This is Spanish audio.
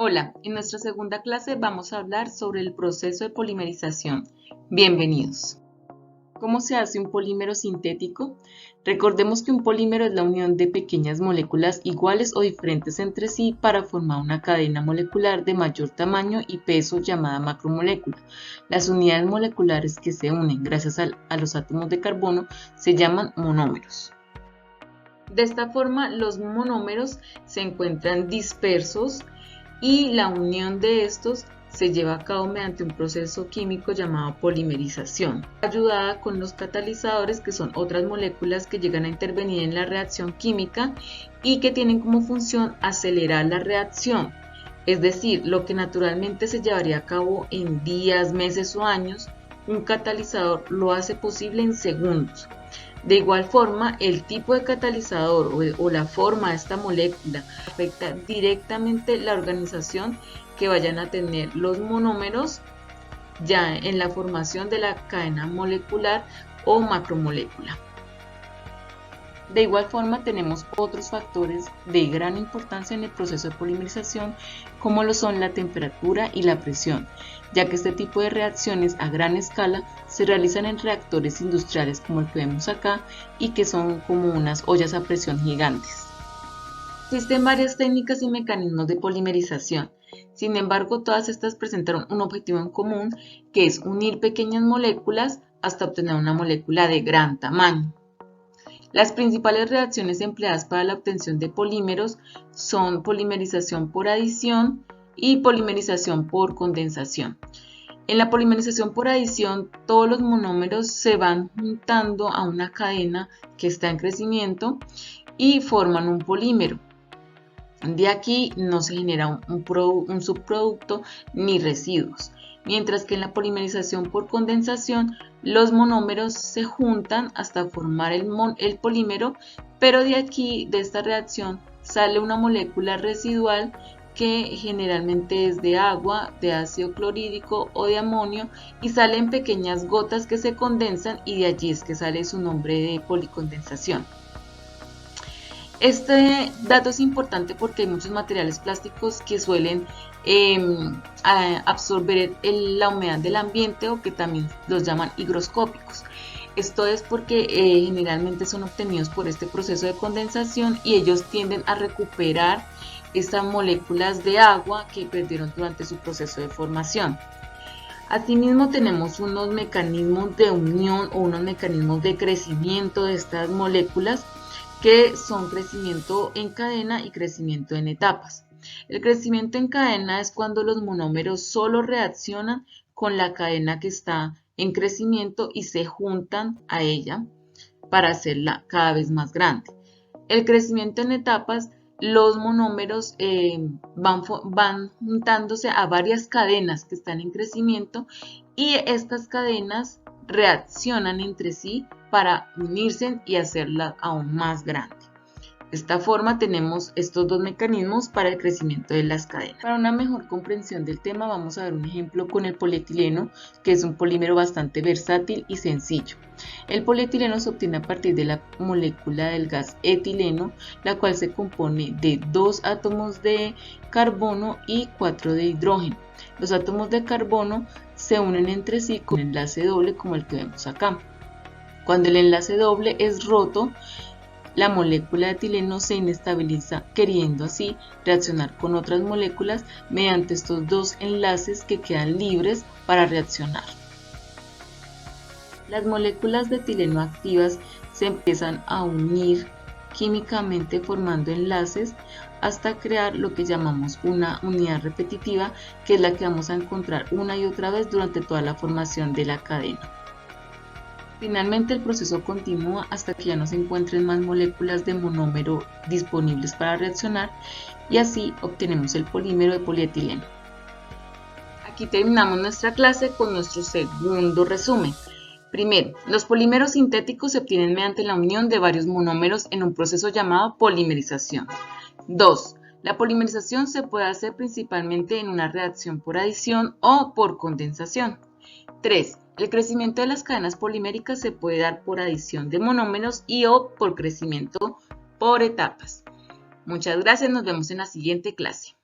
Hola, en nuestra segunda clase vamos a hablar sobre el proceso de polimerización. Bienvenidos. ¿Cómo se hace un polímero sintético? Recordemos que un polímero es la unión de pequeñas moléculas iguales o diferentes entre sí para formar una cadena molecular de mayor tamaño y peso llamada macromolécula. Las unidades moleculares que se unen gracias a los átomos de carbono se llaman monómeros. De esta forma, los monómeros se encuentran dispersos y la unión de estos se lleva a cabo mediante un proceso químico llamado polimerización, ayudada con los catalizadores, que son otras moléculas que llegan a intervenir en la reacción química y que tienen como función acelerar la reacción. Es decir, lo que naturalmente se llevaría a cabo en días, meses o años, un catalizador lo hace posible en segundos. De igual forma, el tipo de catalizador o la forma de esta molécula afecta directamente la organización que vayan a tener los monómeros ya en la formación de la cadena molecular o macromolécula. De igual forma, tenemos otros factores de gran importancia en el proceso de polimerización, como lo son la temperatura y la presión, ya que este tipo de reacciones a gran escala se realizan en reactores industriales como el que vemos acá y que son como unas ollas a presión gigantes. Existen varias técnicas y mecanismos de polimerización. Sin embargo, todas estas presentan un objetivo en común, que es unir pequeñas moléculas hasta obtener una molécula de gran tamaño. Las principales reacciones empleadas para la obtención de polímeros son polimerización por adición y polimerización por condensación. En la polimerización por adición, todos los monómeros se van juntando a una cadena que está en crecimiento y forman un polímero. De aquí no se genera un subproducto ni residuos. Mientras que en la polimerización por condensación, los monómeros se juntan hasta formar el polímero, pero de aquí, de esta reacción, sale una molécula residual que generalmente es de agua, de ácido clorhídrico o de amonio, y salen pequeñas gotas que se condensan, y de allí es que sale su nombre de policondensación. Este dato es importante porque hay muchos materiales plásticos que suelen absorber la humedad del ambiente, o que también los llaman higroscópicos. Esto es porque generalmente son obtenidos por este proceso de condensación y ellos tienden a recuperar estas moléculas de agua que perdieron durante su proceso de formación. Asimismo, tenemos unos mecanismos de unión o unos mecanismos de crecimiento de estas moléculas, que son crecimiento en cadena y crecimiento en etapas. El crecimiento en cadena es cuando los monómeros solo reaccionan con la cadena que está en crecimiento y se juntan a ella para hacerla cada vez más grande. El crecimiento en etapas, los monómeros van juntándose a varias cadenas que están en crecimiento, y estas cadenas reaccionan entre sí para unirse y hacerla aún más grande. De esta forma tenemos estos dos mecanismos para el crecimiento de las cadenas. Para una mejor comprensión del tema, vamos a ver un ejemplo con el polietileno, que es un polímero bastante versátil y sencillo. El polietileno se obtiene a partir de la molécula del gas etileno, la cual se compone de 2 átomos de carbono y 4 de hidrógeno. Los átomos de carbono se unen entre sí con un enlace doble, como el que vemos acá. Cuando el enlace doble es roto, la molécula de etileno se inestabiliza, queriendo así reaccionar con otras moléculas mediante estos dos enlaces que quedan libres para reaccionar. Las moléculas de etileno activas se empiezan a unir químicamente formando enlaces hasta crear lo que llamamos una unidad repetitiva, que es la que vamos a encontrar una y otra vez durante toda la formación de la cadena. Finalmente, el proceso continúa hasta que ya no se encuentren más moléculas de monómero disponibles para reaccionar, y así obtenemos el polímero de polietileno. Aquí terminamos nuestra clase con nuestro segundo resumen. Primero, los polímeros sintéticos se obtienen mediante la unión de varios monómeros en un proceso llamado polimerización. 2. La polimerización se puede hacer principalmente en una reacción por adición o por condensación. 3. El crecimiento de las cadenas poliméricas se puede dar por adición de monómeros o por crecimiento por etapas. Muchas gracias, nos vemos en la siguiente clase.